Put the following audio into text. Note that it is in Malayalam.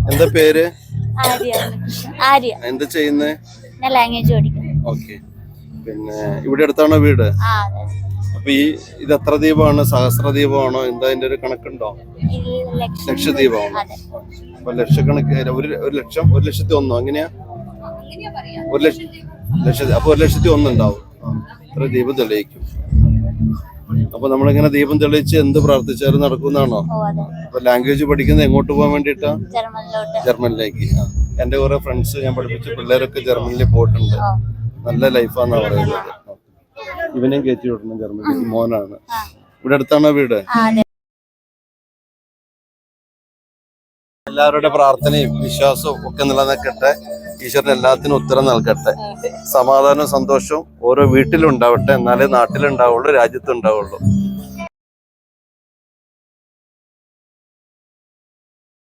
എന്താ പേര്? ആര്യ. എന്താ ചെയ്യുന്നേ? ഞാൻ ലാംഗ്വേജ് പഠിക്കുന്നു. ഓക്കെ. പിന്നെ ഇവിടെ അടുത്താണോ വീട്? അപ്പൊ ഇത് എത്ര ദീപമാണ്? സഹസ്രദീപമാണോ? എന്താ അതിന്റെ ഒരു കണക്കുണ്ടോ? ലക്ഷദീപമാണോ? അപ്പൊ ലക്ഷക്കണക്ക്, ഒരു ലക്ഷം, 1,01,000 അങ്ങനെയാ? 1,00,000. അപ്പൊ 1,01,000 ഉണ്ടാവും. ഇത്ര ദീപം തെളിയിക്കും. അപ്പൊ നമ്മളിങ്ങനെ ദീപം തെളിയിച്ച് എന്ത് പ്രാർത്ഥിച്ചാലും നടക്കുന്നതാണോ? അപ്പൊ ലാംഗ്വേജ് പഠിക്കുന്നത് എങ്ങോട്ട് പോകാൻ വേണ്ടിട്ടാ? ജർമ്മനിലേക്ക്. എന്റെ കുറെ ഫ്രണ്ട്സ്, ഞാൻ പഠിപ്പിച്ച പിള്ളേരൊക്കെ ജർമ്മനിയിൽ പോയിട്ടുണ്ട്. നല്ല ലൈഫാന്നാ പറയുന്നത്. ഇവനെയും കയറ്റി വിടണം ജർമ്മനിലേക്ക്. മോനാണ്. ഇവിടെ അടുത്താണോ വീട്? എല്ലാവരുടെ പ്രാർത്ഥനയും വിശ്വാസവും ഒക്കെ നിലനിൽക്കട്ടെ. ഈശ്വരൻ എല്ലാത്തിനും ഉത്തരം നൽകട്ടെ. സമാധാനവും സന്തോഷവും ഓരോ വീട്ടിലും ഉണ്ടാവട്ടെ. എന്നാലേ നാട്ടിലുണ്ടാവുള്ളൂ, രാജ്യത്തുണ്ടാവുള്ളൂ.